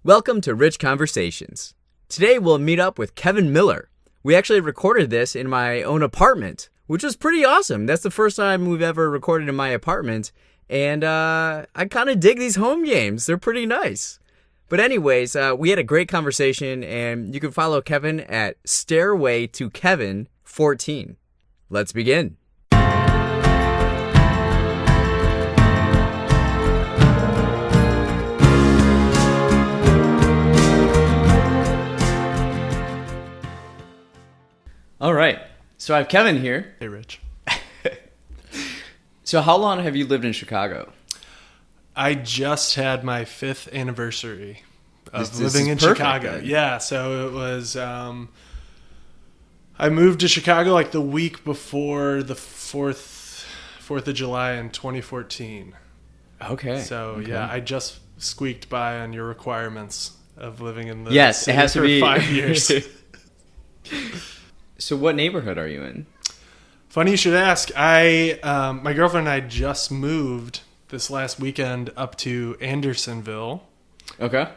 Welcome to Rich Conversations. Today we'll meet up with Kevin Mueller. We actually recorded this in my own apartment, which was pretty awesome. That's the first time we've ever recorded in my apartment, and I kind of dig these home games. They're pretty nice. But anyways, we had a great conversation, and you can follow Kevin at Stairway to Kevin 14. Let's begin. All right. So I have Kevin here. Hey, Rich. So how long have you lived in Chicago? I just had my 5th anniversary of This living is in perfect, Chicago. then. Yeah, so it was, I moved to Chicago like the week before the 4th of July in 2014. Okay. So, okay. yeah, I just squeaked by on your requirements of living in the Yes, it city has to for be 5 years. So what neighborhood are you in? Funny you should ask. My girlfriend and I just moved this last weekend up to Andersonville. Okay.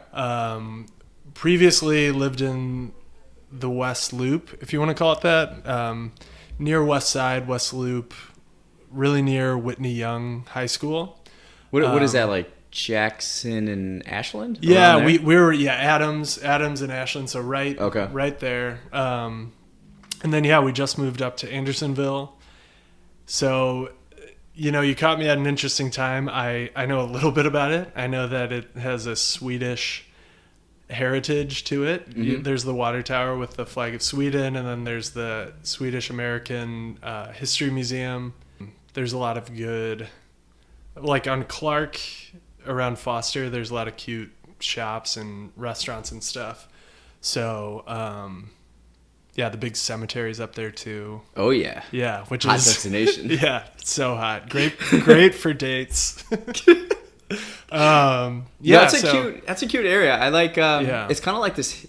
Previously lived in the West Loop, if you want to call it that, near West Side, West Loop, really near Whitney Young High School. What is that, like Jackson and Ashland? Yeah, Around we there? were Adams and Ashland, so right there. And then we just moved up to Andersonville. So, you caught me at an interesting time. I know a little bit about it. I know that it has a Swedish heritage to it. Mm-hmm. There's the water tower with the flag of Sweden, and then there's the Swedish American History Museum. There's a lot of good, like on Clark around Foster, there's a lot of cute shops and restaurants and stuff. So, the big cemetery's up there too. Oh yeah. Yeah, which Hot is destination. Yeah, it's so hot. Great for dates. That's a cute area. I like. It's kind of like this.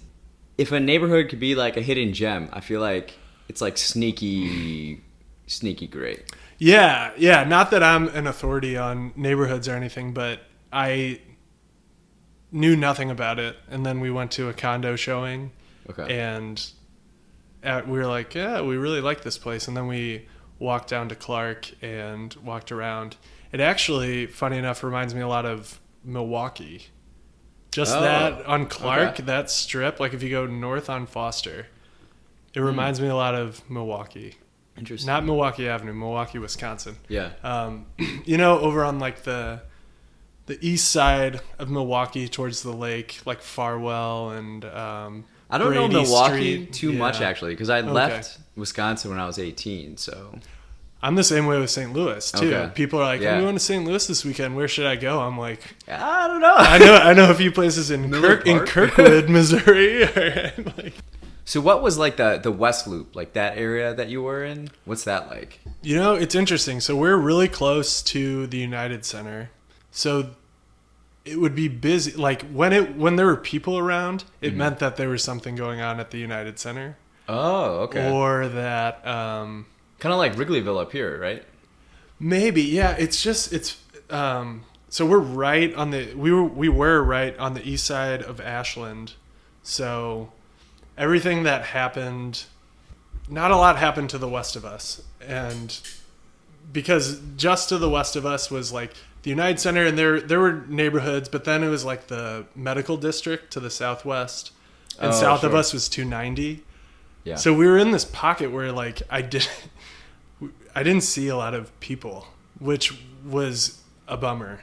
If a neighborhood could be like a hidden gem, I feel like it's like sneaky great. Yeah. Not that I'm an authority on neighborhoods or anything, but I knew nothing about it, and then we went to a condo showing. Okay. And we were like, yeah, we really like this place. And then we walked down to Clark and walked around. It actually, funny enough, reminds me a lot of Milwaukee. That on Clark, okay. that strip, like if you go north on Foster, it reminds me a lot of Milwaukee. Interesting. Not Milwaukee Avenue, Milwaukee, Wisconsin. Yeah. Over on like the east side of Milwaukee towards the lake, like Farwell and I don't know Brady Milwaukee Street. too much Yeah. actually, because I left Wisconsin when I was 18. So I'm the same way with St. Louis too. Okay. People are like, Yeah. "I'm going to St. Louis this weekend. Where should I go?" I'm like, I don't know. I know a few places in Miller Park? Kirkwood, Missouri. So what was like the West Loop, like that area that you were in? What's that like? It's interesting. So we're really close to the United Center. So it would be busy. Like when there were people around, it meant that there was something going on at the United Center. Oh, okay. Or that Kind of like Wrigleyville up here, right? maybe, yeah. So we're right on we were right on the east side of Ashland. So everything that happened, not a lot happened to the west of us, and because just to the west of us was like the United Center, and there were neighborhoods, but then it was like the medical district to the southwest, and south of sure. us was 290. Yeah. So we were in this pocket where like I didn't see a lot of people, which was a bummer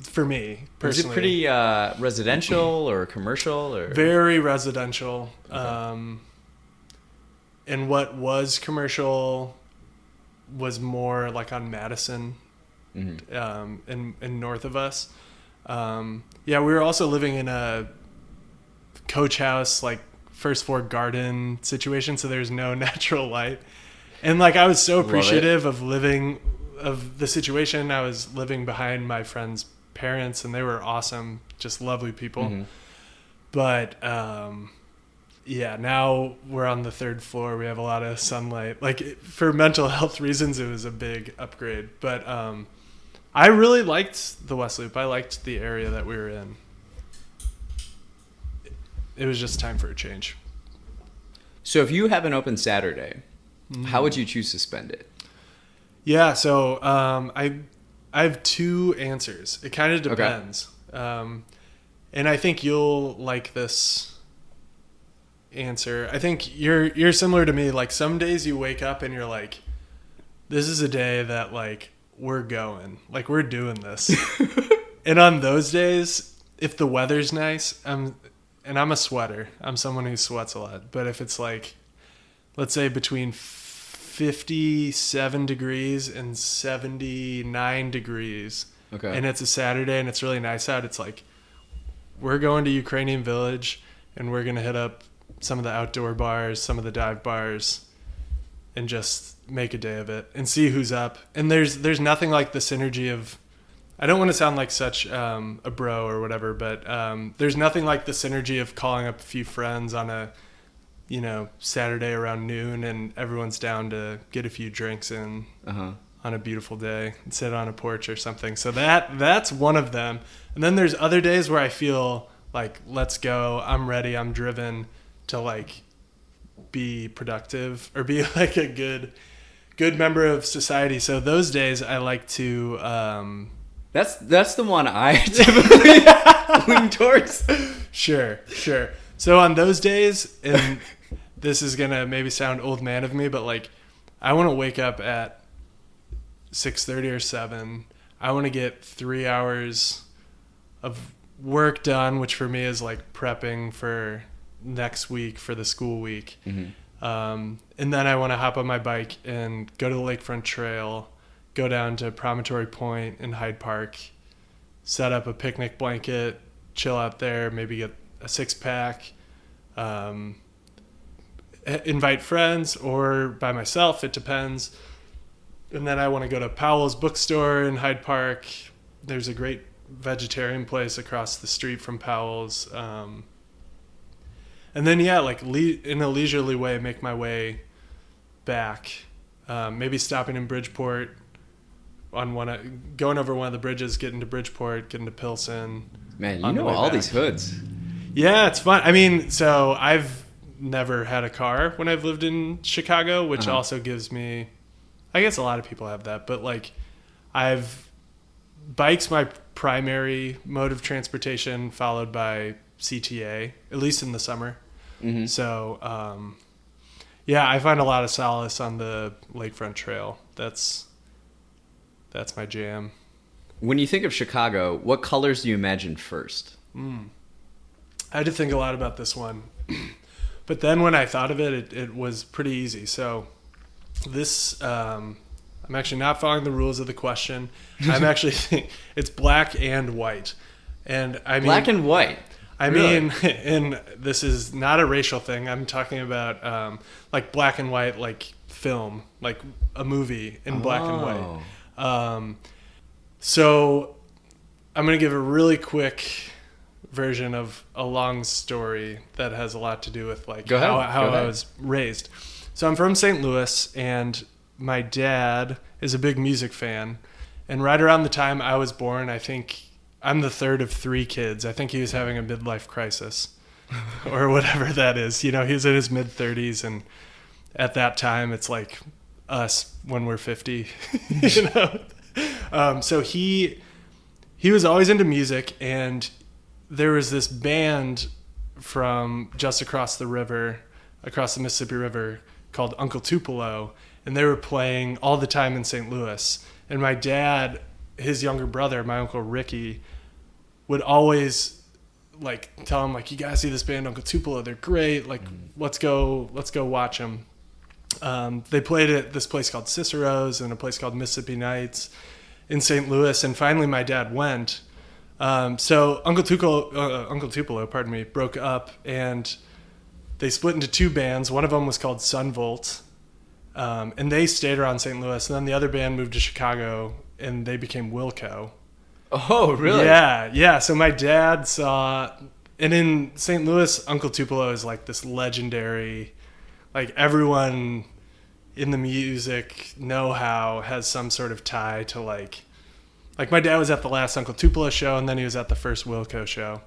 for me personally. Was it pretty residential or commercial or Very residential. Okay. And what was commercial was more like on Madison, and north of us. We were also living in a coach house, like first floor garden situation, so there's no natural light. And like I was so appreciative of the situation. I was living behind my friend's parents, and they were awesome, just lovely people. Mm-hmm. But now we're on the 3rd floor. We have a lot of sunlight. Like for mental health reasons, it was a big upgrade. But I really liked the West Loop. I liked the area that we were in. it was just time for a change. So if you have an open Saturday, how would you choose to spend it? Yeah, so I have two answers. It kind of depends. Okay. And I think you'll like this answer. I think you're similar to me. Like some days you wake up and you're like, this is a day that like we're going. Like we're doing this. And on those days, if the weather's nice, I'm a sweater. I'm someone who sweats a lot. But if it's like, let's say between 57 degrees and 79 degrees, okay, and it's a Saturday and it's really nice out, it's like, we're going to Ukrainian Village and we're going to hit up some of the outdoor bars, some of the dive bars, and just make a day of it and see who's up. And there's nothing like the synergy of, I don't want to sound like such a bro or whatever, but there's nothing like the synergy of calling up a few friends on a, Saturday around noon and everyone's down to get a few drinks in on a beautiful day and sit on a porch or something. So that's one of them. And then there's other days where I feel like, let's go, I'm ready, I'm driven to like be productive or be like a good member of society. So those days I like to that's the one I typically lean towards. Sure. So on those days, and this is gonna maybe sound old man of me, but like I want to wake up at 6:30 or 7. I want to get 3 hours of work done, which for me is like prepping for next week for the school week. Mm-hmm. And then I want to hop on my bike and go to the Lakefront Trail, go down to Promontory Point in Hyde Park, set up a picnic blanket, chill out there, maybe get a 6-pack, invite friends or by myself, it depends. And then I want to go to Powell's bookstore in Hyde Park. There's a great vegetarian place across the street from Powell's. And then, like in a leisurely way, make my way back. Maybe stopping in Bridgeport going over one of the bridges, getting to Bridgeport, getting to Pilsen. Man, you know all these hoods. Yeah, it's fun. I mean, so I've never had a car when I've lived in Chicago, which also gives me, I guess a lot of people have that, but like bike's my primary mode of transportation, followed by CTA, at least in the summer. Mm-hmm. So, I find a lot of solace on the Lakefront Trail. That's my jam. When you think of Chicago, what colors do you imagine first? I had to think a lot about this one. But then when I thought of it, it was pretty easy. So this, I'm actually not following the rules of the question. I'm actually thinking it's black and white. And I mean, black and white? I really? Mean, and this is not a racial thing. I'm talking about like black and white, like film, like a movie in black and white. So I'm going to give a really quick version of a long story that has a lot to do with like how I was raised. So I'm from St. Louis, and my dad is a big music fan. And right around the time I was born, I think I'm the third of 3 kids. I think he was having a midlife crisis or whatever that is. He was in his mid-30s, and at that time it's like us when we're 50. So he was always into music, and there was this band from just across the Mississippi River, called Uncle Tupelo, and they were playing all the time in St. Louis. And my dad, his younger brother, my Uncle Ricky, would always like tell him like, you gotta see this band Uncle Tupelo, they're great, like let's go watch them. They played at this place called Cicero's and a place called Mississippi Nights in St. Louis, and finally my dad went. So Uncle Tupelo, broke up, and they split into 2 bands. One of them was called Sunvolt, and they stayed around St. Louis. And then the other band moved to Chicago, and they became Wilco. Oh, really? Yeah. So my dad saw, and in St. Louis, Uncle Tupelo is like this legendary, like everyone in the music know-how has some sort of tie to like my dad was at the last Uncle Tupelo show, and then he was at the first Wilco show.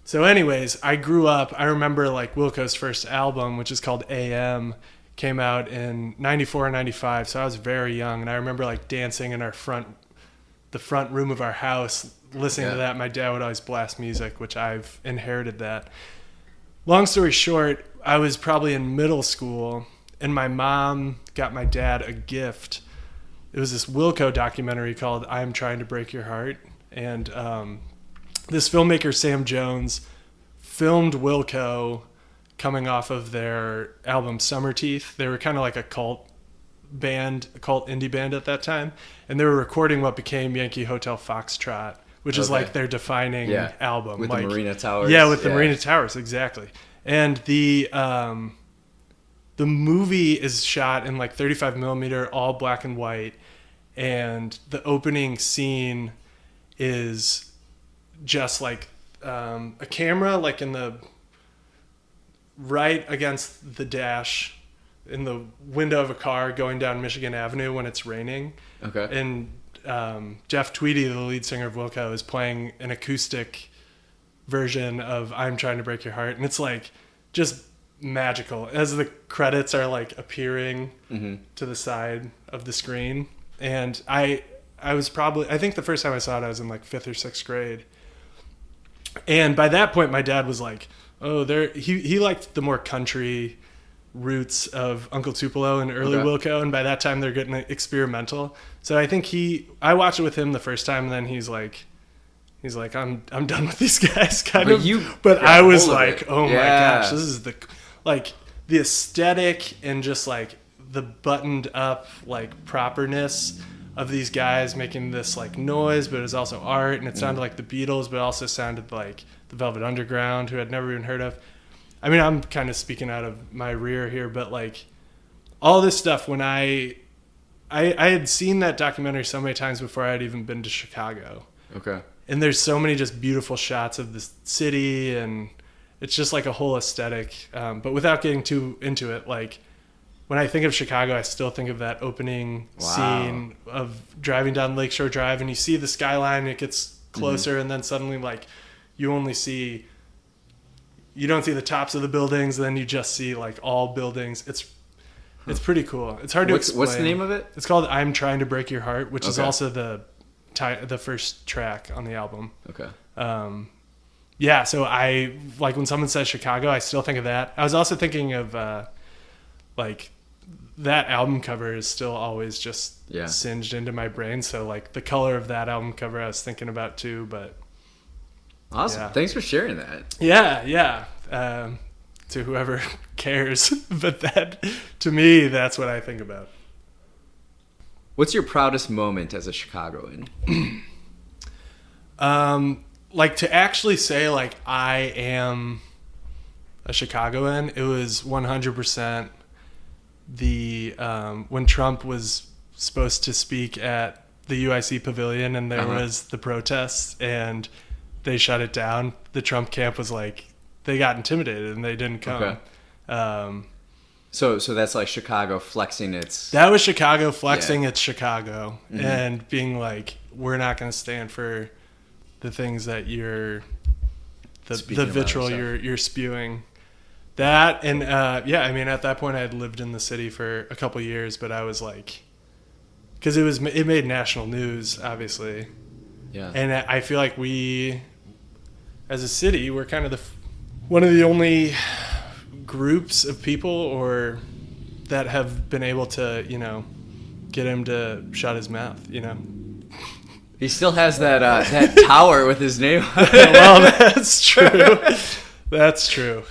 So anyways, I grew up, I remember like Wilco's first album, which is called AM, came out in 94 or 95. So I was very young, and I remember like dancing in the front room of our house, listening to that. My dad would always blast music, which I've inherited that. Long story short, I was probably in middle school, and my mom got my dad a gift. It was this Wilco documentary called I'm Trying to Break Your Heart. And this filmmaker, Sam Jones, filmed Wilco coming off of their album Summer Teeth. They were kind of like a cult indie band at that time. And they were recording what became Yankee Hotel Foxtrot, which is like their defining album. With like, the Marina Towers. Yeah, with the Marina Towers, exactly. And the movie is shot in like 35 millimeter, all black and white. And the opening scene is just like a camera like in the right against the dash in the window of a car going down Michigan Avenue when it's raining. Okay. And Jeff Tweedy, the lead singer of Wilco, is playing an acoustic version of I'm Trying to Break Your Heart. And it's like just magical as the credits are like appearing to the side of the screen. And I think the first time I saw it, I was in like 5th or 6th grade. And by that point, my dad was like, oh, he liked the more country roots of Uncle Tupelo and early Wilco. And by that time, they're getting experimental. So I think I watched it with him the first time, and then he's like, I'm done with these guys, But I was like, oh my gosh, this is the aesthetic and just like the buttoned up like properness of these guys making this like noise, but it's also art, and it sounded like the Beatles, but also sounded like the Velvet Underground, who I'd never even heard of. I mean, I'm kind of speaking out of my rear here, but like all this stuff, when I had seen that documentary so many times before I had even been to Chicago. Okay. And there's so many just beautiful shots of the city, and it's just like a whole aesthetic. But without getting too into it, like when I think of Chicago, I still think of that opening scene of driving down Lakeshore Drive, and you see the skyline, and it gets closer, and then suddenly like you don't see the tops of the buildings, and then you just see like all buildings. It's pretty cool. It's hard to explain. What's the name of it? It's called I'm Trying to Break Your Heart, which is also the first track on the album. Okay. Yeah, so I like when someone says Chicago, I still think of that. I was also thinking of like that album cover is still always just singed into my brain. So like the color of that album cover I was thinking about too, but awesome. Yeah. Thanks for sharing that. Yeah. To whoever cares, but that to me, that's what I think about. What's your proudest moment as a Chicagoan? Like to actually say like I am a Chicagoan, it was 100% the when Trump was supposed to speak at the UIC Pavilion, and there was the protests and they shut it down. The Trump camp was like, they got intimidated and they didn't come. Okay. So that's like Chicago flexing its... That was Chicago flexing its Chicago and being like, we're not going to stand for the things that you're... The vitriol you're spewing. That and I mean at that point I had lived in the city for a couple years, but I was like, because it made national news obviously, and I feel like we as a city we're kind of one of the only groups of people or that have been able to get him to shut his mouth. He still has that tower with his name on it. Well, that's true. That's true.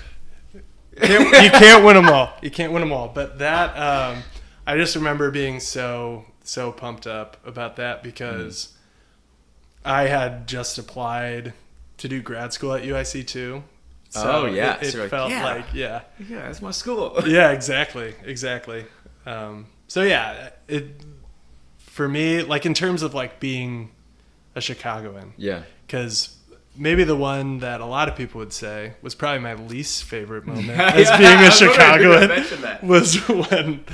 You can't win them all. You can't win them all. But that, I just remember being so pumped up about that because I had just applied to do grad school at UIC too. So it felt like that's my school. Yeah, exactly. For me, like in terms of like being a Chicagoan, because maybe the one that a lot of people would say was probably my least favorite moment as being a Chicagoan was when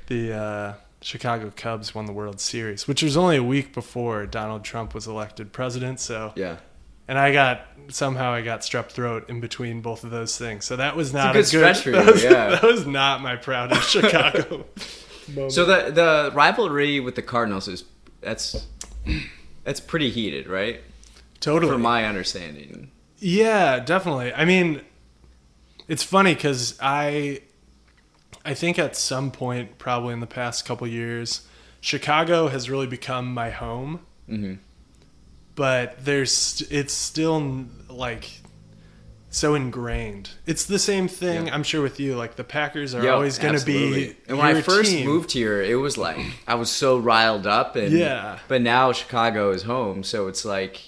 the Chicago Cubs won the World Series, which was only a week before Donald Trump was elected president. So and I got strep throat in between both of those things. So that was not it's a good stretch for you. Yeah, that was not my proudest Chicago moment. So the rivalry with the Cardinals that's pretty heated, right? Totally. From my understanding. Yeah, definitely. I mean, it's funny because I think at some point, probably in the past couple years, Chicago has really become my home. Mm-hmm. But it's still like so ingrained. It's the same thing, Yeah. I'm sure, with you. Like the Packers are always going to be. And when I first team. moved here, it was like I was so riled up, and Yeah. But now Chicago is home, so it's like.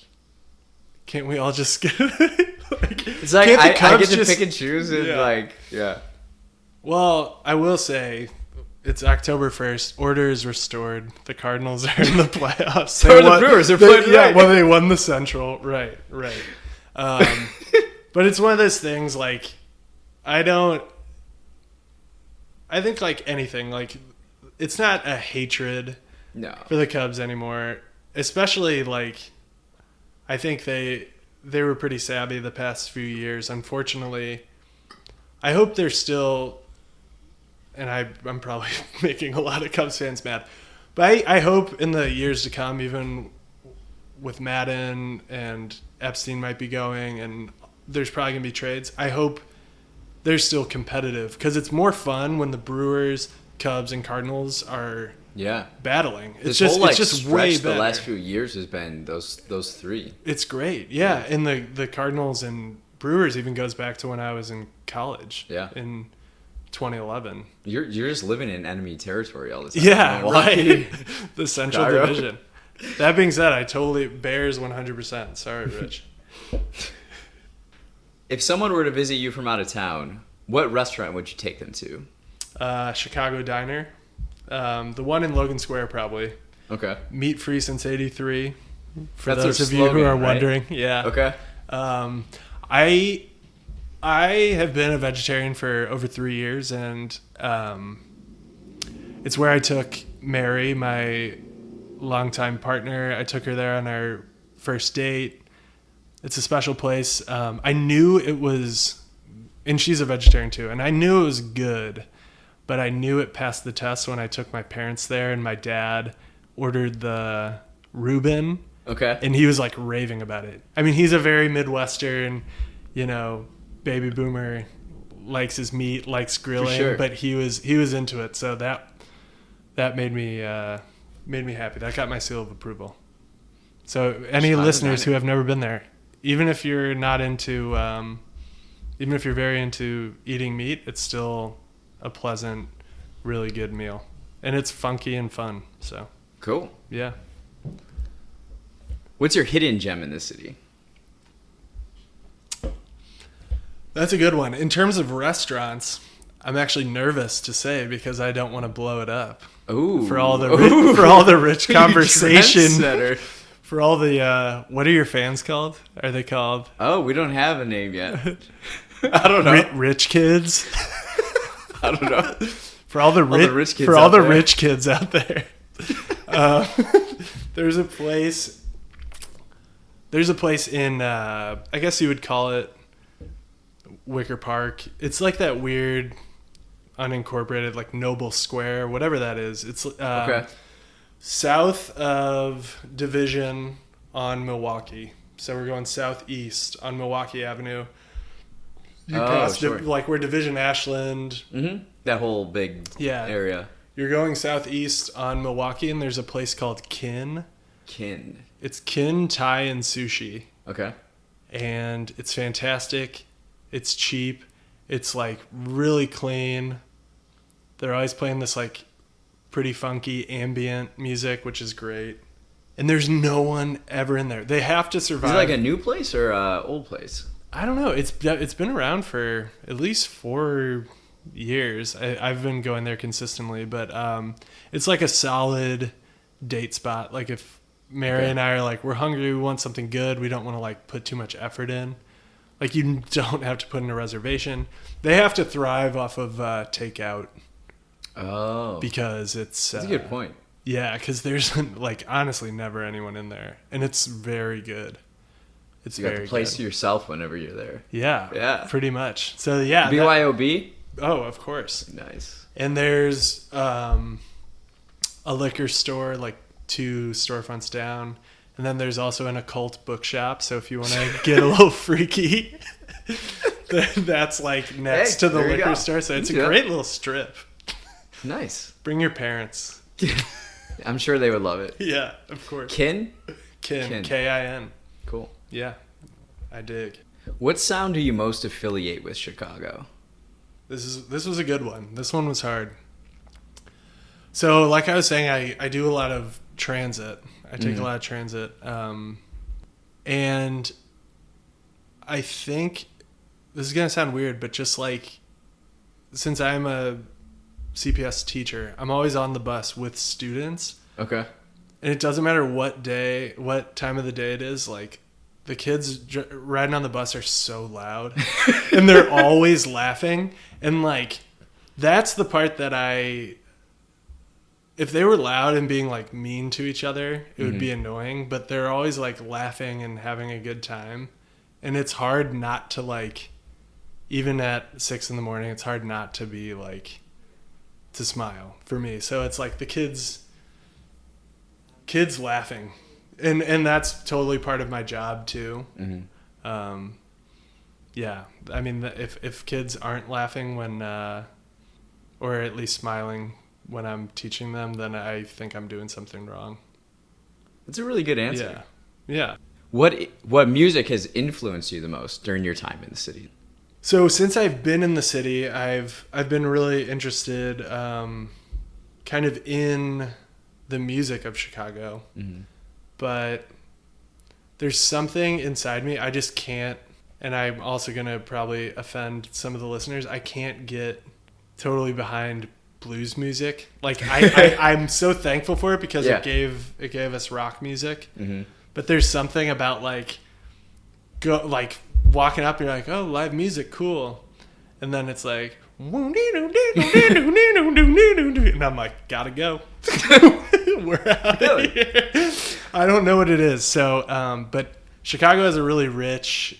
Can't we all just get? It's like I get to pick and choose, and yeah. Well, I will say, it's October 1st. Order is restored. The Cardinals are in the playoffs. So are the Brewers. They're playing tonight. Yeah, well, they won the Central. Right. But it's one of those things, like, I think, like, anything, like, it's not a hatred for the Cubs anymore. Especially, like, I think they were pretty savvy the past few years. Unfortunately, I hope they're still... And I'm probably making a lot of Cubs fans mad. But I hope in the years to come, even with Madden and Epstein might be going, and there's probably going to be trades, I hope they're still competitive. Because it's more fun when the Brewers, Cubs, and Cardinals are battling. It's just way better. The last few years has been those three. It's great. Yeah. And the Cardinals and Brewers even goes back to when I was in college. Yeah. In 2011. You're just living in enemy territory all the time. Yeah, right. The Central Division. That being said, Bears 100%. Sorry, Rich. If someone were to visit you from out of town, what restaurant would you take them to? Chicago Diner. The one in Logan Square, probably. Okay. Meat free since '83. For That's those their of you who are slogan, wondering. right? Yeah. Okay. I have been a vegetarian for over 3 years, and it's where I took Mary, my longtime partner. I took her there on our first date. It's a special place. I knew it was, and she's a vegetarian too, and I knew it was good, but I knew it passed the test when I took my parents there, and my dad ordered the Reuben. Okay. And he was like raving about it. I mean, he's a very Midwestern, baby boomer, likes his meat, likes grilling, sure. But he was into it. So that made me happy. That got my seal of approval. So any listeners who have never been there, even if you're not into, even if you're very into eating meat, it's still a pleasant, really good meal, and it's funky and fun. So cool. Yeah. What's your hidden gem in this city? That's a good one. In terms of restaurants, I'm actually nervous to say because I don't want to blow it up. Ooh. For all the rich conversation. For all the what are your fans called? Are they called? Oh, we don't have a name yet. I don't know. Rich kids. I don't know. For all the rich kids. For all the rich kids out there. There's a place. There's a place in I guess you would call it Wicker Park. It's like that weird unincorporated, like Noble Square, whatever that is. It's okay. South of Division on Milwaukee. So we're going southeast on Milwaukee Avenue. You pass sure. like where Division Ashland. Mm-hmm. That whole big area. You're going southeast on Milwaukee, and there's a place called Kin. Kin. It's Kin Thai and Sushi. Okay. And it's fantastic. It's cheap. It's like really clean. They're always playing this like pretty funky ambient music, which is great. And there's no one ever in there. They have to survive. Is it like a new place or an old place? I don't know. It's been around for at least 4 years. I've been going there consistently, but it's like a solid date spot. Like if Mary and I are like, we're hungry, we want something good, we don't want to like put too much effort in. Like you don't have to put in a reservation. They have to thrive off of takeout. Oh. Because it's... That's a good point. Yeah, because there's like honestly never anyone in there. And it's very good. It's You got very the place good. to yourself whenever you're there. Yeah, pretty much. So yeah, BYOB? oh, of course. Nice. And there's a liquor store like 2 storefronts down, and then there's also an occult bookshop. So if you want to get a little freaky, that's like next to the there you liquor go. store. So it's a Yeah. great little strip. Nice. Bring your parents. I'm sure they would love it. Yeah, of course. Kin? Kin. Kin. Cool. Yeah, I dig. What sound do you most affiliate with Chicago? This was a good one. This one was hard. So, like I was saying, I do a lot of transit. I take a lot of transit, and I think this is gonna sound weird, but just like since I'm a CPS teacher, I'm always on the bus with students, Okay. and it doesn't matter what time of the day it is. Like the kids riding on the bus are so loud, and they're always laughing, and like that's the part that if they were loud and being like mean to each other, it would be annoying, but they're always like laughing and having a good time. And it's hard not to like, even at 6 a.m, it's hard not to be like, to smile for me. So it's like the kids laughing, and that's totally part of my job too. Yeah. I mean, if kids aren't laughing when, or at least smiling when I'm teaching them, then I think I'm doing something wrong. That's a really good answer. Yeah. What music has influenced you the most during your time in the city? So since I've been in the city, I've been really interested, kind of in the music of Chicago, but there's something inside me I just can't, and I'm also gonna probably offend some of the listeners. I can't get totally behind blues music. Like I'm so thankful for it because it gave us rock music. But there's something about like walking up and you're like, oh, live music, cool. And then it's like and I'm like, gotta go. We're out of here. I don't know what it is. So but Chicago has a really rich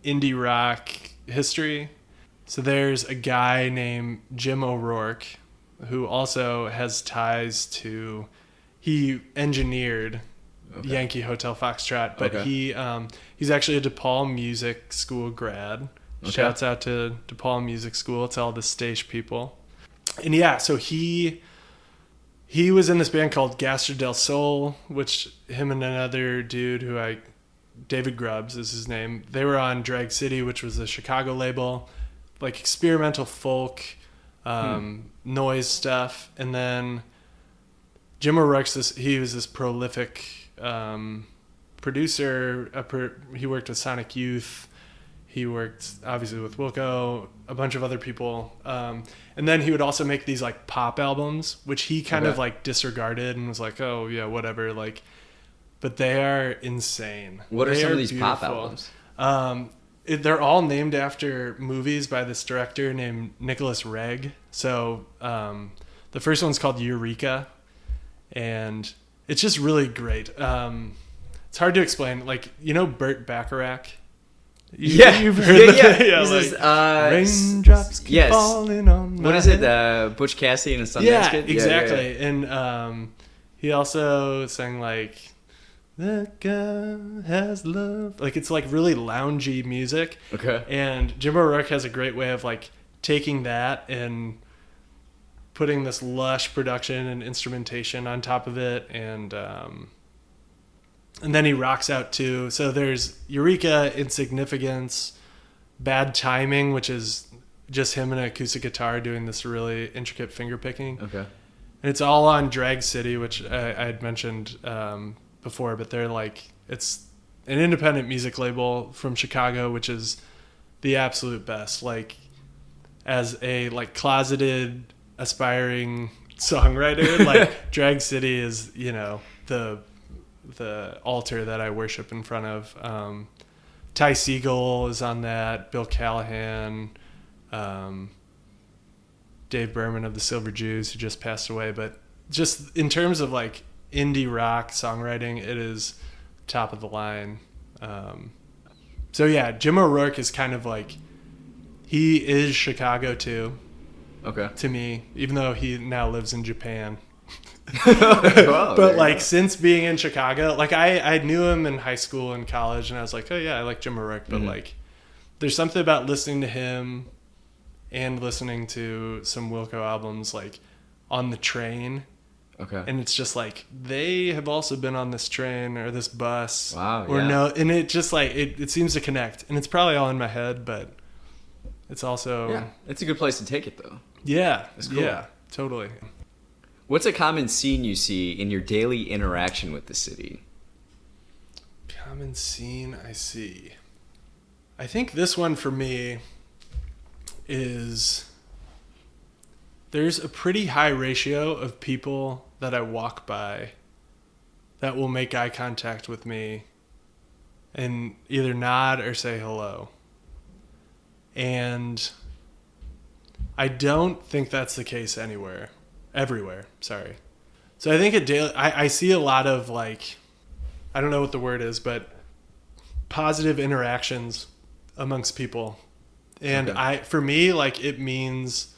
indie rock history. So there's a guy named Jim O'Rourke who also has ties to, he engineered Yankee Hotel Foxtrot, but he's actually a DePaul Music School grad. Shouts out to DePaul Music School. It's all the stage people. And yeah, so he was in this band called Gaster del Sol, which him and another dude David Grubbs is his name. They were on Drag City, which was a Chicago label, like experimental folk, noise stuff. And then Jim O'Rourke, he was this prolific producer. He worked with Sonic Youth. He worked obviously with Wilco, a bunch of other people. And then he would also make these like pop albums, which he kind of like disregarded and was like, oh yeah, whatever. Like, but they are insane. What are some of these beautiful pop albums? They're all named after movies by this director named Nicholas Regg. So the first one's called Eureka, and it's just really great. It's hard to explain. Like, you know Burt Bacharach? You've heard that? Yeah, like, raindrops keep falling on my What is it? Butch Cassidy and the Sundance Kid? Exactly. And he also sang like, that guy has love. Like, it's like really loungy music. Okay. And Jim O'Rourke has a great way of like taking that and putting this lush production and instrumentation on top of it, and then he rocks out too. So there's Eureka, Insignificance, Bad Timing, which is just him and an acoustic guitar doing this really intricate finger picking. Okay. And it's all on Drag City, which I had mentioned before, but they're like, it's an independent music label from Chicago, which is the absolute best. Like, as a like closeted aspiring songwriter, like Drag City is, you know, the altar that I worship in front of. Ty Segall is on that, Bill Callahan, Dave Berman of the Silver Jews, who just passed away. But just in terms of like indie rock songwriting, it is top of the line. So yeah, Jim O'Rourke is kind of like, he is Chicago too. Okay. To me, even though he now lives in Japan. Wow, But like since being in Chicago, like I knew him in high school and college, and I was like, oh yeah, I like Jim O'Rourke. But like, there's something about listening to him and listening to some Wilco albums like on the train. Okay. And it's just like, they have also been on this train or this bus. Wow. Or yeah. no, and it just like it seems to connect, and it's probably all in my head, but it's also Yeah, it's a good place to take it though. yeah, That's cool. yeah, totally. What's a common scene you see in your daily interaction with the city? Common scene I see. I think this one for me is, there's a pretty high ratio of people that I walk by that will make eye contact with me and either nod or say hello. And I don't think that's the case everywhere, sorry. So I think I see a lot of like, I don't know what the word is, but positive interactions amongst people. And Okay. for me, like it means,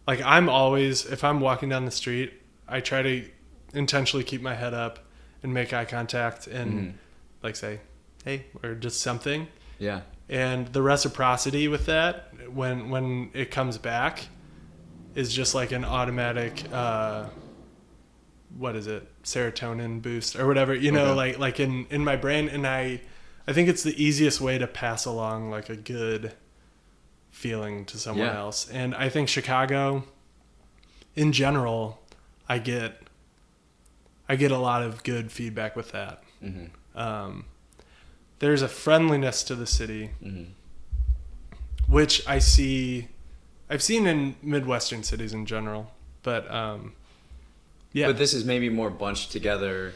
like I'm always, if I'm walking down the street, I try to intentionally keep my head up and make eye contact and like say, hey, or just something. Yeah. And the reciprocity with that, when it comes back, is just like an automatic, what is it, serotonin boost or whatever, you know, Okay. like in my brain. And I think it's the easiest way to pass along like a good feeling to someone Yeah. else. And I think Chicago, in general, I get a lot of good feedback with that. There's a friendliness to the city, which I've seen in Midwestern cities in general. But yeah, But this is maybe more bunched together,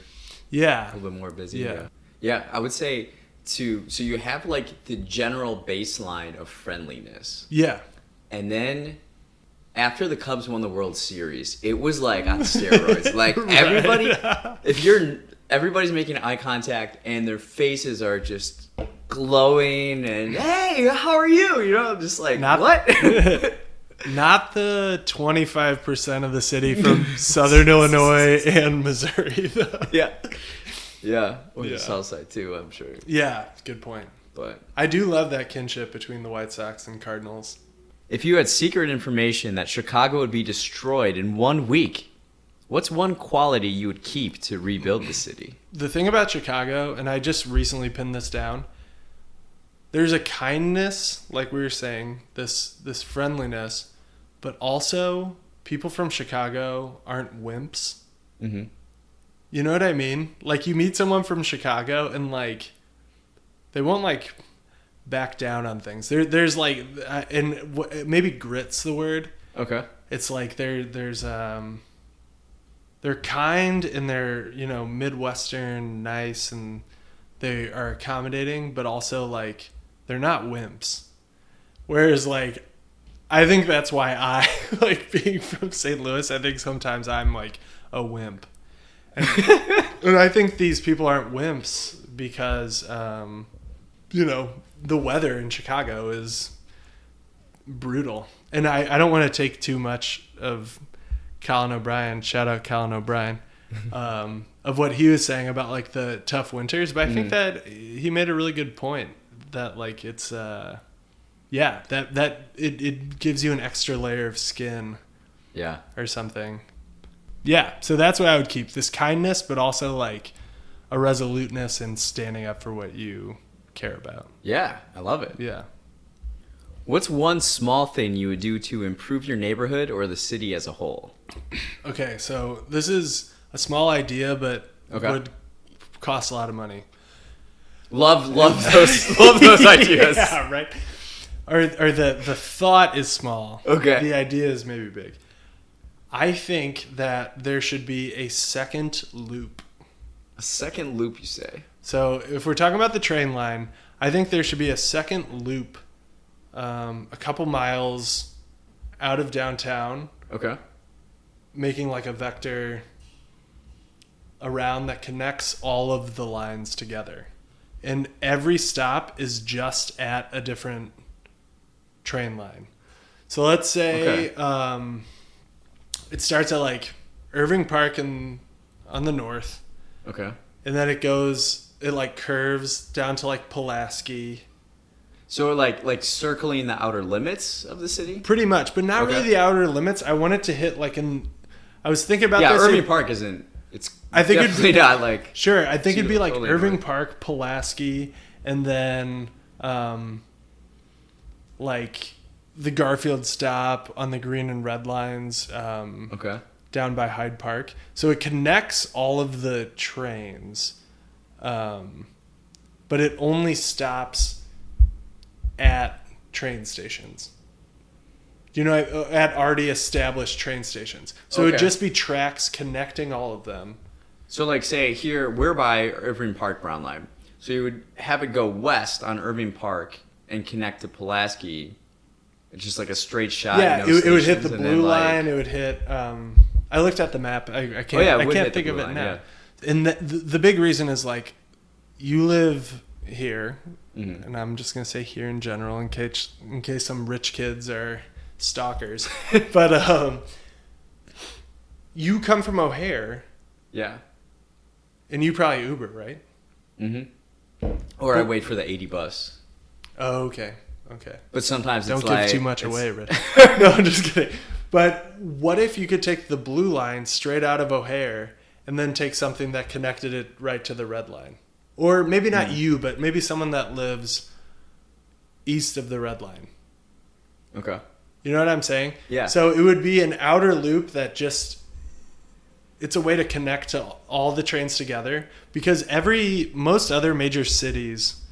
yeah, a little bit more busy. Yeah. Yeah, I would say so you have like the general baseline of friendliness. yeah. And then after the Cubs won the World Series, it was like on steroids. Like everybody, everybody's making eye contact and their faces are just glowing and hey, how are you? You know, just like what? Not the 25% of the city from Southern Illinois and Missouri, though. Yeah. Yeah. Or Yeah. the South Side too, I'm sure. Yeah, good point. But I do love that kinship between the White Sox and Cardinals. if you had secret information that Chicago would be destroyed in 1 week, what's one quality you would keep to rebuild the city? The thing about Chicago, and I just recently pinned this down, there's a kindness, like we were saying, this friendliness, but also people from Chicago aren't wimps. Mm-hmm. You know what I mean? Like you meet someone from Chicago and like they won't like back down on things. There's like maybe grit's the word. Okay. It's like they're kind and they're, you know, Midwestern nice and they are accommodating, but also like they're not wimps. Whereas like I think that's why I like being from St. Louis. I think sometimes I'm like a wimp. And I think these people aren't wimps because, you know, the weather in Chicago is brutal. And I don't want to take too much of Colin O'Brien, shout out Colin O'Brien, of what he was saying about like the tough winters. But I think that he made a really good point that like it's, that it gives you an extra layer of skin. Yeah. Or something. Yeah, so that's what I would keep. This kindness, but also like a resoluteness and standing up for what you care about. Yeah, I love it. Yeah. What's one small thing you would do to improve your neighborhood or the city as a whole? Okay, so this is a small idea, but would cost a lot of money. Love those ideas. Yeah, right. Or the thought is small. Okay. The idea is maybe big. I think that there should be a second loop. A second loop, you say? So if we're talking about the train line, I think there should be a second loop a couple miles out of downtown. Okay. Making like a vector around that connects all of the lines together. and every stop is just at a different train line. So let's say it starts at like Irving Park on the north. Okay. And then it like curves down to like Pulaski. So like circling the outer limits of the city? Pretty much, but not really the outer limits. I want it to hit like I was thinking about this. Yeah, Irving Park isn't. I think definitely it'd be, not like. Sure, I think it'd be like Irving Park, Pulaski, and then like the Garfield stop on the green and red lines. Down by Hyde Park, so it connects all of the trains, but it only stops at train stations. At already established train stations. So it would just be tracks connecting all of them. So like say here, we're by Irving Park Brown Line. So you would have it go west on Irving Park and connect to Pulaski. It's just like a straight shot. Yeah, it would hit the blue line. It would hit... I looked at the map. I can't think of it now. Yeah. And the big reason is like you live here, and I'm just gonna say here in general in case some rich kids are stalkers. But you come from O'Hare. Yeah. And you probably Uber, right? Mm-hmm. Or I wait for the 80 bus. Oh, okay. But sometimes don't it's give like, too much away, Rich. No, I'm just kidding. But what if you could take the blue line straight out of O'Hare and then take something that connected it right to the red line? Or maybe not you, but maybe someone that lives east of the red line. Okay. You know what I'm saying? Yeah. So it would be an outer loop that it's a way to connect to all the trains together, because most other major cities,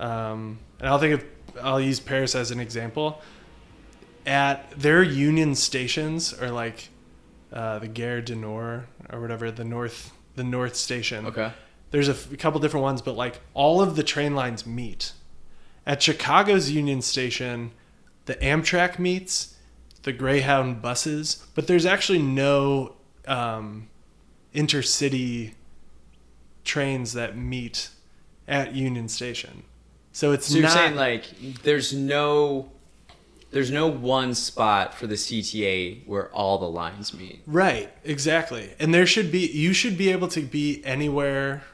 and I'll use Paris as an example, at their Union stations, or like the Gare du Nord or whatever, the North Station. Okay. There's a couple different ones, but like all of the train lines meet. At Chicago's Union Station, the Amtrak meets, the Greyhound buses, but there's actually no intercity trains that meet at Union Station. So you're saying like there's no one spot for the CTA where all the lines meet. Right, exactly. And you should be able to be anywhere.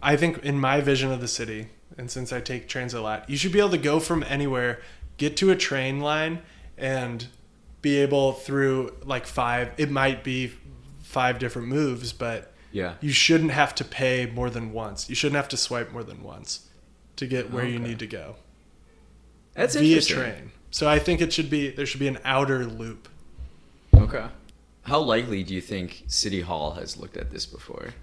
I think in my vision of the city, and since I take transit a lot, you should be able to go from anywhere, get to a train line, and be able through like it might be 5 different moves, but you shouldn't have to pay more than once. You shouldn't have to swipe more than once to get where you need to go. That's via interesting. Train. So I think there should be an outer loop. Okay. How likely do you think City Hall has looked at this before?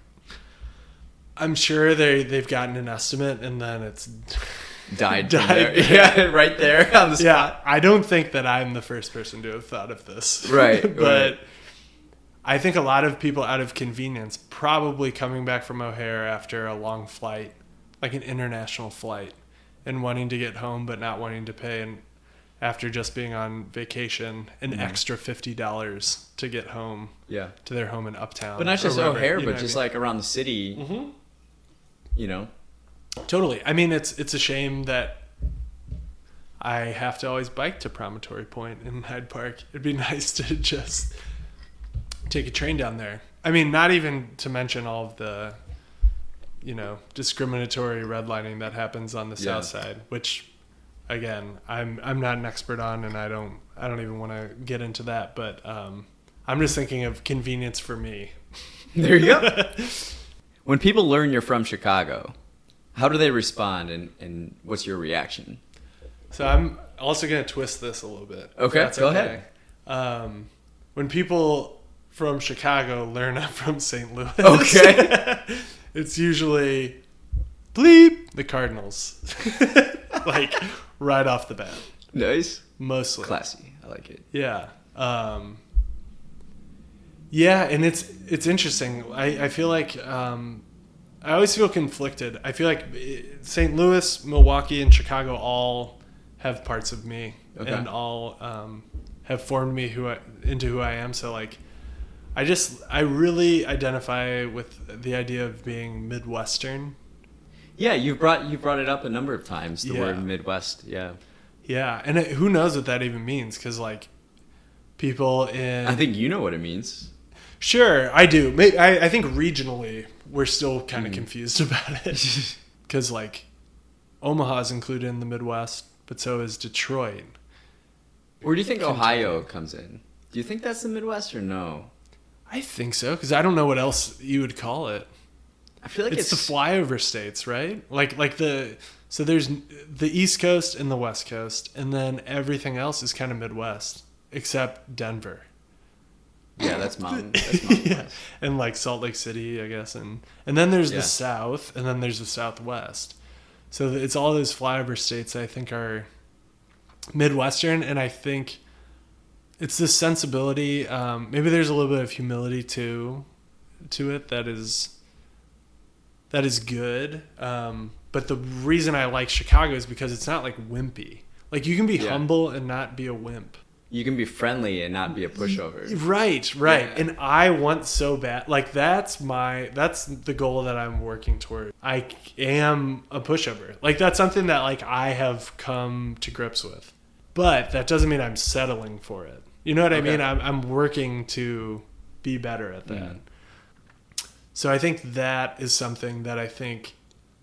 I'm sure they've gotten an estimate and then it's died. Yeah, right there on the spot. Yeah, I don't think that I'm the first person to have thought of this. Right. But right. I think a lot of people out of convenience, probably coming back from O'Hare after a long flight, like an international flight, and wanting to get home but not wanting to pay, and after just being on vacation, an extra $50 to get home to their home in Uptown. But not just O'Hare, but just like around the city, Totally. I mean, it's a shame that I have to always bike to Promontory Point in Hyde Park. It'd be nice to just take a train down there. I mean, not even to mention all of the, discriminatory redlining that happens on the south side, which, again, I'm not an expert on, and I don't even want to get into that. But I'm just thinking of convenience for me. There you go. When people learn you're from Chicago, how do they respond, and what's your reaction? So I'm also going to twist this a little bit. Okay, go ahead. When people from Chicago learn I'm from St. Louis, it's usually bleep the Cardinals, like right off the bat. Nice. Mostly. Classy. I like it. Yeah. Yeah, and it's interesting. I feel like I always feel conflicted. I feel like St. Louis, Milwaukee, and Chicago all have parts of me, and all have formed me into who I am. So like, I really identify with the idea of being Midwestern. Yeah, you brought it up a number of times. The Yeah. word Midwest. Yeah. Yeah, and who knows what that even means? Because like people in I think you know what it means. Sure, I do. I think regionally we're still kind of confused about it because like Omaha's included in the Midwest, but so is Detroit. Where do you think Ohio comes in? Do you think that's the Midwest or no? I think so because I don't know what else you would call it. I feel like It's the flyover states, right? So there's the East Coast and the West Coast, and then everything else is kind of Midwest except Denver. Yeah, that's mountain. That's mountain Yeah, West. and like Salt Lake City, I guess, and then there's Yeah. the South, and then there's the Southwest. So it's all those flyover states I think are Midwestern, and I think it's this sensibility. Maybe there's a little bit of humility to it that is good. But the reason I like Chicago is because it's not like wimpy. Like you can be humble and not be a wimp. You can be friendly and not be a pushover. Right. Yeah. And I want so bad. Like that's the goal that I'm working toward. I am a pushover. Like that's something that like I have come to grips with. But that doesn't mean I'm settling for it. You know what I mean? I'm working to be better at that. So I think that is something that I think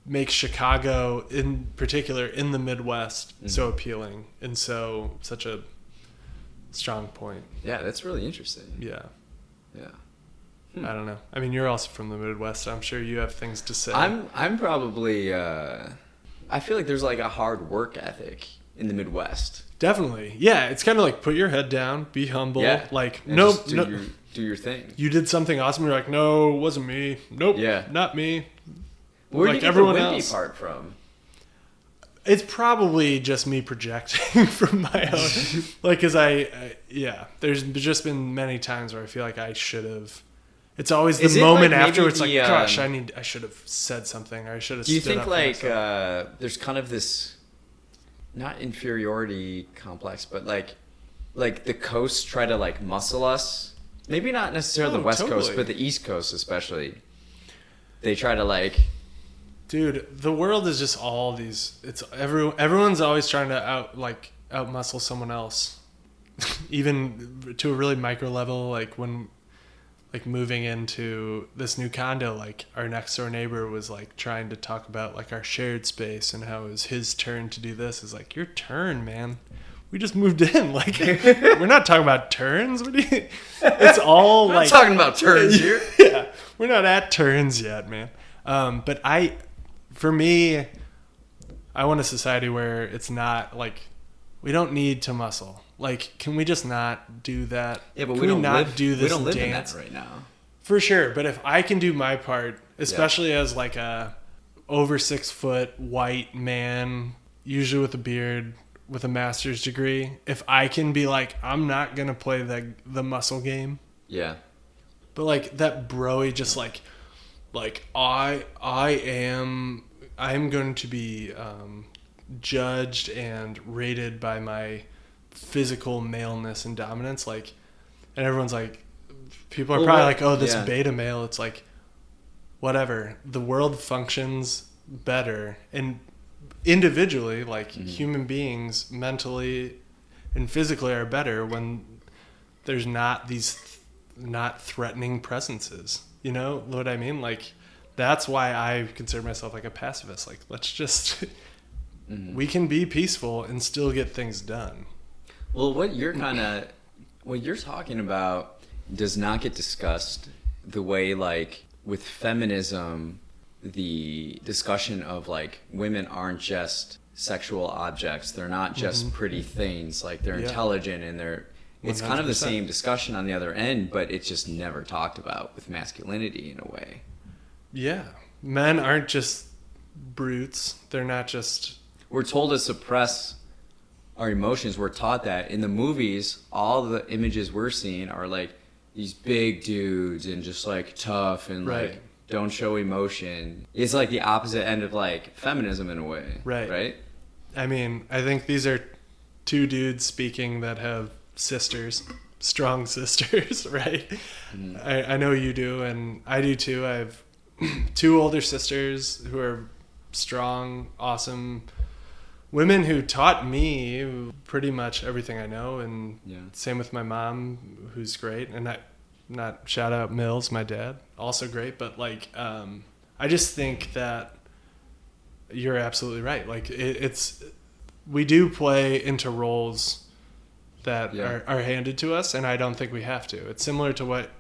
makes Chicago in particular in the Midwest so appealing and such a strong point. Yeah, that's really interesting. Yeah. Yeah. I don't know. I mean, you're also from the Midwest. So I'm sure you have things to say. I'm probably I feel like there's like a hard work ethic in the Midwest. Definitely. Yeah, it's kind of like put your head down, be humble. Yeah. Like And no, just do your thing. you did something awesome. You're like, no, it wasn't me. Nope. Yeah. Not me. Where like do you get everyone the wimpy else. part from? It's probably just me projecting from my own. Like, cause there's just been many times where I feel like I should have. It's always Is the it moment like after maybe it's like, the, gosh, I should have said something, or I should have. Do you stood think up for like myself. there's kind of this not inferiority complex, but like the coasts try to like muscle us? Maybe not necessarily the West Coast, totally. but the East Coast especially. They try to like Dude, the world is just all these. It's everyone's always trying to out muscle someone else, even to a really micro level. Like when, like moving into this new condo, like our next door neighbor was like trying to talk about like our shared space and how it was his turn to do this. It's like your turn, man. We just moved in. Like we're not talking about turns. What do you? It's all we're like not talking about turns here. Yeah, we're not at turns yet, man. But for me, I want a society where it's not like we don't need to muscle. Like, can we just not do that? Yeah, but can we don't not live. do this We don't live in dance? that right now. For sure, but if I can do my part, especially as like a over 6 foot white man, usually with a beard, with a master's degree, if I can be like, I'm not gonna play the muscle game. Yeah. But like that broy, just like I'm going to be judged and rated by my physical maleness and dominance. Like, and everyone's like, people are probably like, oh, this beta male. It's like, whatever. The world functions better and individually, like human beings, mentally and physically are better when there's not these not threatening presences. You know what I mean? Like, that's why I consider myself like a pacifist. Like, let's just, we can be peaceful and still get things done. Well, what you're talking about does not get discussed the way, like, with feminism, the discussion of, like, women aren't just sexual objects. They're not just pretty things. Like, they're intelligent and it's 100%. Kind of the same discussion on the other end, but it's just never talked about with masculinity in a way. Yeah. Men aren't just brutes. They're not just... We're told to suppress our emotions. We're taught that. In the movies, all the images we're seeing are like these big dudes and just like tough and like don't show emotion. It's like the opposite end of like feminism in a way. Right? I mean, I think these are two dudes speaking that have sisters, strong sisters, right? I know you do, and I do too. I have 2 older sisters who are strong, awesome women who taught me pretty much everything I know. And same with my mom, who's great. And not shout out Mills, my dad, also great. But like, I just think that you're absolutely right. Like we do play into roles that are handed to us, and I don't think we have to. It's similar to what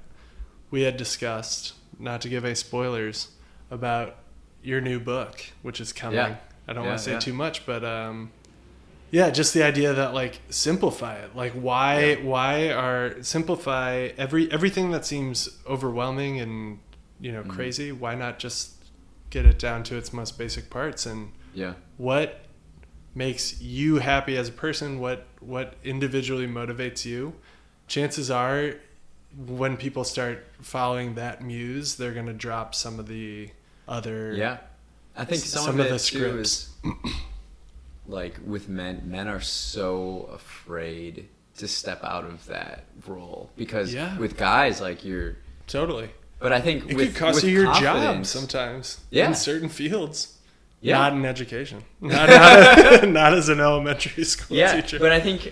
we had discussed, not to give any spoilers, about your new book, which is coming. Yeah. I don't want to say too much, but just the idea that like simplify it. Like simplify everything that seems overwhelming and crazy. Why not just get it down to its most basic parts? And what makes you happy as a person, what individually motivates you. Chances are when people start following that muse, they're going to drop some of the other I think some of the scripts too is, like with men are so afraid to step out of that role because with guys like you're totally, but I think it could cost you your job sometimes in certain fields. Not in education. Not as an elementary school teacher. But I think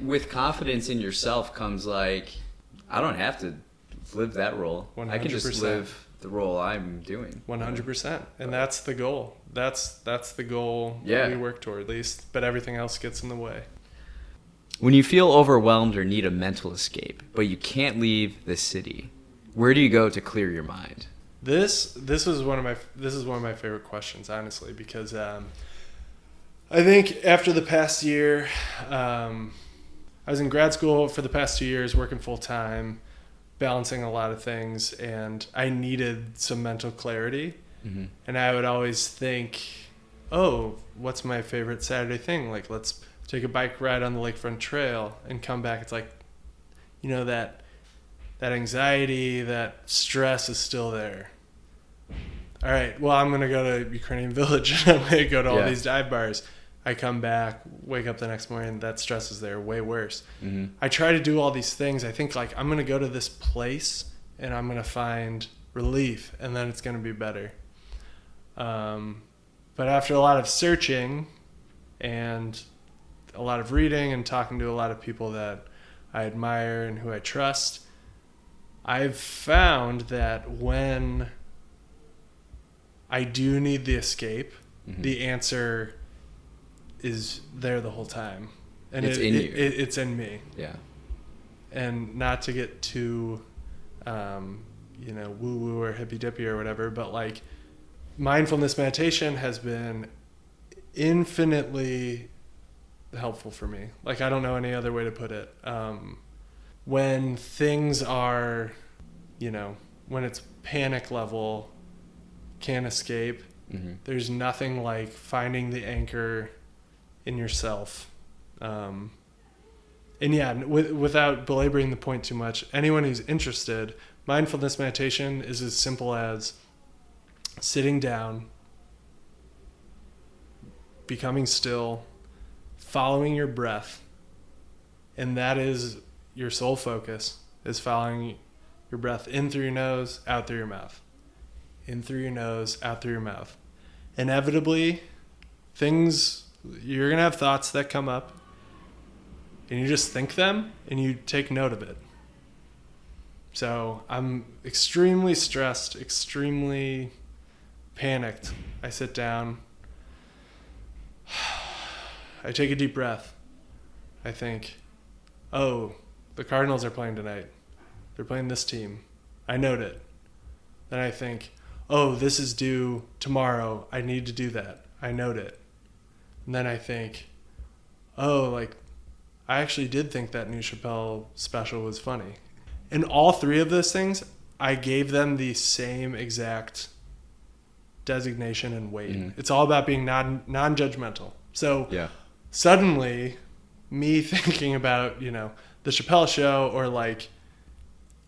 with confidence in yourself comes like, I don't have to live that role. 100%. I can just live the role I'm doing. 100%. And that's the goal. That's the goal that we work toward, at least. But everything else gets in the way. When you feel overwhelmed or need a mental escape, but you can't leave the city, where do you go to clear your mind? This is one of my favorite questions, honestly, because I think after the past year, I was in grad school for the past 2 years, working full time, balancing a lot of things, and I needed some mental clarity. Mm-hmm. And I would always think, oh, what's my favorite Saturday thing? Like, let's take a bike ride on the Lakefront Trail and come back. It's like, that anxiety, that stress is still there. All right, well, I'm going to go to Ukrainian Village and I'm going to go to all these dive bars. I come back, wake up the next morning, that stress is there, way worse. Mm-hmm. I try to do all these things. I think, like, I'm going to go to this place and I'm going to find relief, and then it's going to be better. But after a lot of searching and a lot of reading and talking to a lot of people that I admire and who I trust, I've found that when I do need the escape, the answer is there the whole time. And it's in you. It's in me. Yeah. And not to get too, woo-woo or hippy-dippy or whatever, but like mindfulness meditation has been infinitely helpful for me. Like, I don't know any other way to put it. When things are, when it's panic level, can't escape, there's nothing like finding the anchor in yourself. Without belaboring the point too much, anyone who's interested, mindfulness meditation is as simple as sitting down, becoming still, following your breath, and that is your sole focus, is following your breath in through your nose, out through your mouth. In through your nose, out through your mouth. Inevitably, you're going to have thoughts that come up, and you just think them, and you take note of it. So I'm extremely stressed, extremely panicked. I sit down. I take a deep breath. I think, oh, the Cardinals are playing tonight. They're playing this team. I note it. Then I think, oh, this is due tomorrow. I need to do that. I note it. And then I think, oh, like, I actually did think that new Chappelle special was funny. And all three of those things, I gave them the same exact designation and weight. Mm-hmm. It's all about being non-judgmental. So suddenly, me thinking about, the Chappelle show, or like,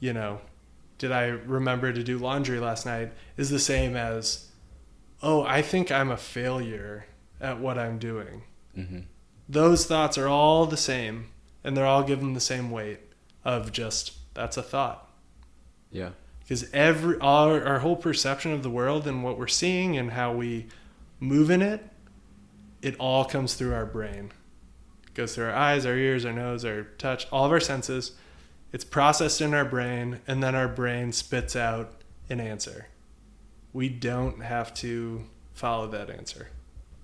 did I remember to do laundry last night, is the same as, oh, I think I'm a failure at what I'm doing. Mm-hmm. Those thoughts are all the same, and they're all given the same weight of just, that's a thought. Yeah. because our whole perception of the world and what we're seeing and how we move in it, it all comes through our brain. It goes through our eyes, our ears, our nose, our touch, all of our senses. It's processed in our brain, and then our brain spits out an answer. We don't have to follow that answer.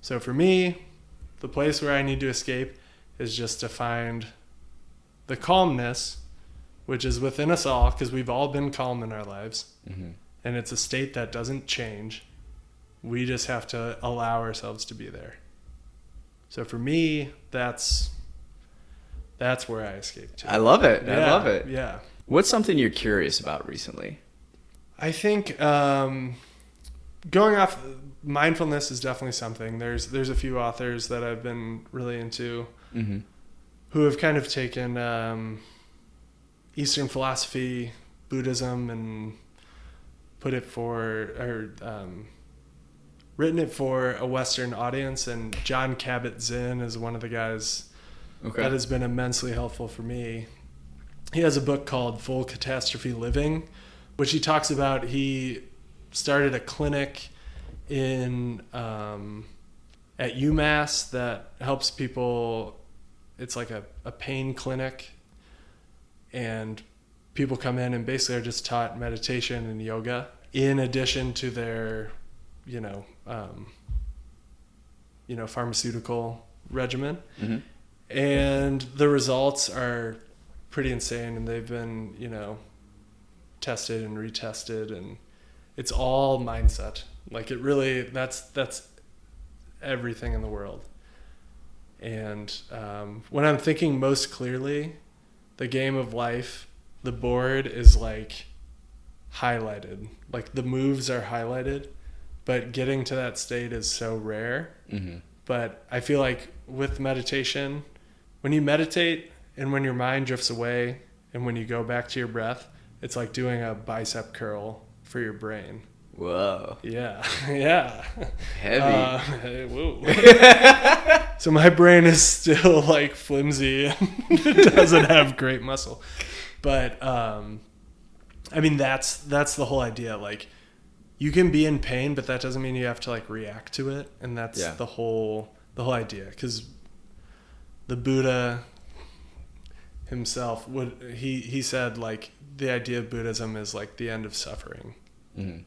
So for me, the place where I need to escape is just to find the calmness, which is within us all, because we've all been calm in our lives. Mm-hmm. And it's a state that doesn't change. We just have to allow ourselves to be there. So for me, that's where I escape to. I love it. Yeah, I love it. Yeah. What's something you're curious about recently? I think going off mindfulness is definitely something. There's a few authors that I've been really into mm-hmm. who have kind of taken Eastern philosophy, Buddhism, and written it for a Western audience. And John Kabat-Zinn is one of the guys that has been immensely helpful for me. He has a book called Full Catastrophe Living, which he talks about. He started a clinic at UMass that helps people. It's like a pain clinic, and people come in and basically are just taught meditation and yoga in addition to their pharmaceutical regimen. Mm-hmm. And the results are pretty insane, and they've been tested and retested, and it's all mindset. Like, it really, that's everything in the world. And when I'm thinking most clearly, the game of life, the board is like highlighted, like the moves are highlighted, but getting to that state is so rare. Mm-hmm. But I feel like with meditation, when you meditate and when your mind drifts away and when you go back to your breath, it's like doing a bicep curl for your brain. Whoa. Yeah. Yeah. Heavy. Whoa. So my brain is still like flimsy and it doesn't have great muscle. But I mean, that's the whole idea. Like, you can be in pain, but that doesn't mean you have to like react to it. And that's the whole idea. Because the Buddha himself he said, like, the idea of Buddhism is like the end of suffering. Mm-hmm.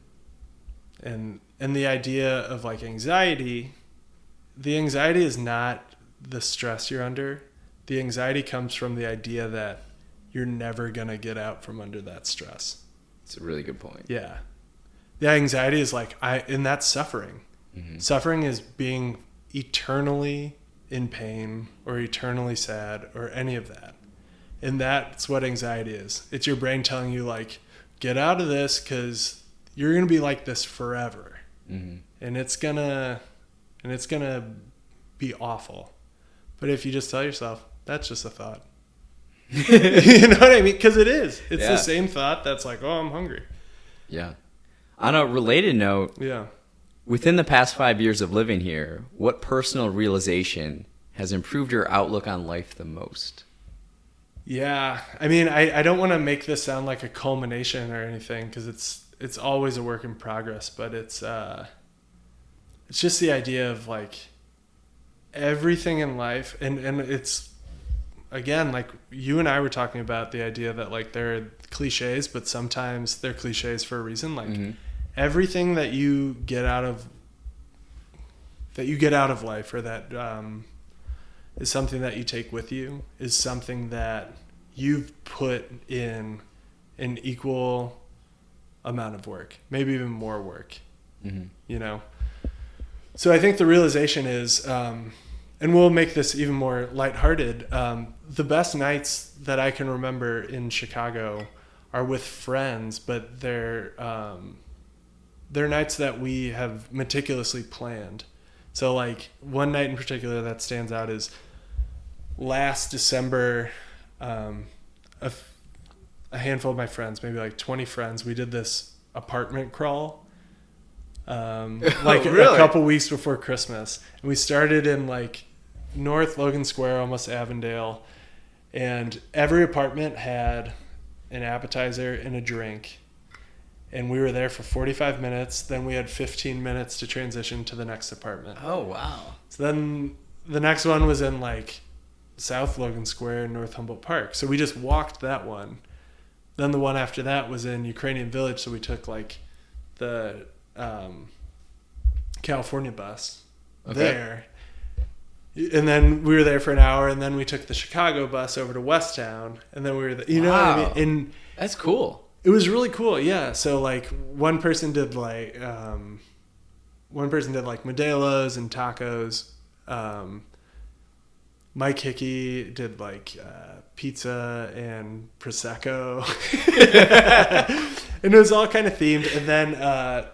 And the idea of like anxiety, the anxiety is not the stress you're under. The anxiety comes from the idea that you're never going to get out from under that stress. It's a really good point. Yeah. The anxiety is like, and that's suffering. Mm-hmm. Suffering is being eternally in pain or eternally sad or any of that. And that's what anxiety is. It's your brain telling you, like, get out of this because you're going to be like this forever. Mm-hmm. And it's going to be awful. But if you just tell yourself, that's just a thought. You know what I mean? Because it is. It's the same thought that's like, oh, I'm hungry. Yeah. On a related note, within the past 5 years of living here, what personal realization has improved your outlook on life the most? Yeah. I mean, I don't want to make this sound like a culmination or anything, because it's always a work in progress, but it's just the idea of like everything in life, and it's, again, like you and I were talking about the idea that like they're cliches, but sometimes they're cliches for a reason. Like mm-hmm. everything that you get out of life, or that is something that you take with you, is something that you've put in an equal amount of work, maybe even more work. Mm-hmm. So I think the realization is, and we'll make this even more lighthearted, the best nights that I can remember in Chicago are with friends, but they're nights that we have meticulously planned. So like one night in particular that stands out is last December, a handful of my friends, maybe like 20 friends, we did this apartment crawl. Really? A couple weeks before Christmas, and we started in like North Logan Square, almost Avondale, and every apartment had an appetizer and a drink, and we were there for 45 minutes. Then we had 15 minutes to transition to the next apartment. Oh, wow. So then the next one was in like South Logan Square, North Humboldt Park. So we just walked that one. Then the one after that was in Ukrainian Village. So we took like the California bus there. And then we were there for an hour, and then we took the Chicago bus over to Westtown, and then we were, you know what I mean? And that's cool. It was really cool, yeah. So like one person did like Modelo's and tacos. Mike Hickey did like pizza and prosecco, and it was all kind of themed. And then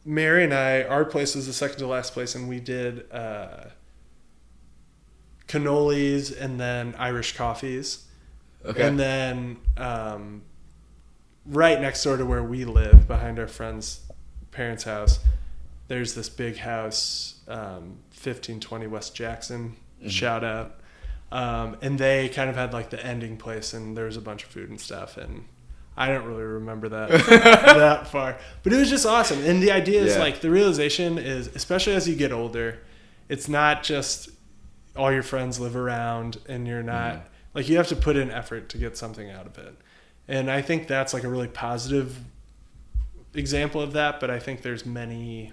Mary and I, our place was the second to last place, and we did cannolis and then Irish coffees. Okay. And then right next door to where we live, behind our friend's parents' house, there's this big house, 1520 West Jackson, shout out. And they kind of had like the ending place, and there was a bunch of food and stuff, and I don't really remember that that far. But it was just awesome. And the idea is like, the realization is, especially as you get older, it's not just all your friends live around and you're not like, you have to put in effort to get something out of it. And I think that's like a really positive example of that, but I think there's many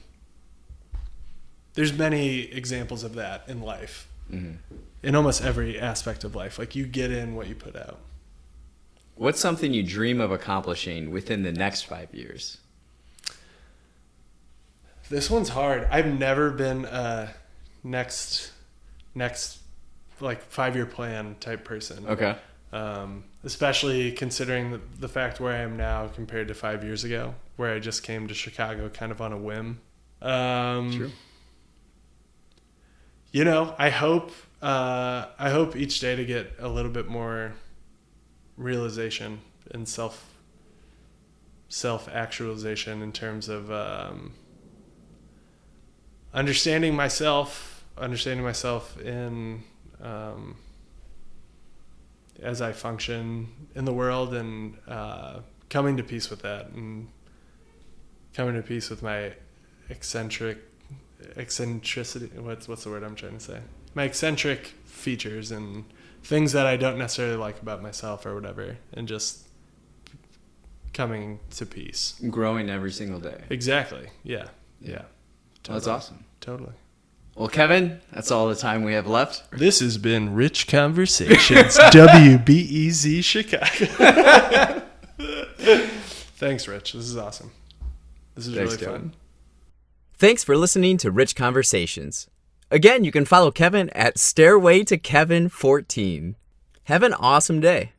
examples of that in life. In almost every aspect of life. Like, you get in what you put out. What's something you dream of accomplishing within the next 5 years? This one's hard. I've never been a next like 5-year plan type person. Okay. Especially considering the fact where I am now compared to 5 years ago, where I just came to Chicago kind of on a whim. True. You know, I hope each day to get a little bit more realization and self-actualization in terms of understanding myself in as I function in the world, and coming to peace with that, and coming to peace with my eccentricity. What's the word I'm trying to say? My eccentric features and things that I don't necessarily like about myself or whatever, and just coming to peace. Growing every single day. Exactly. Yeah. Yeah. Totally. Well, that's awesome. Totally. Well, Kevin, that's all the time we have left. This has been Rich Conversations, WBEZ Chicago. Thanks, Rich. This is awesome. This is really fun. Thanks for listening to Rich Conversations. Again, you can follow Kevin at Stairway to Kevin 14. Have an awesome day.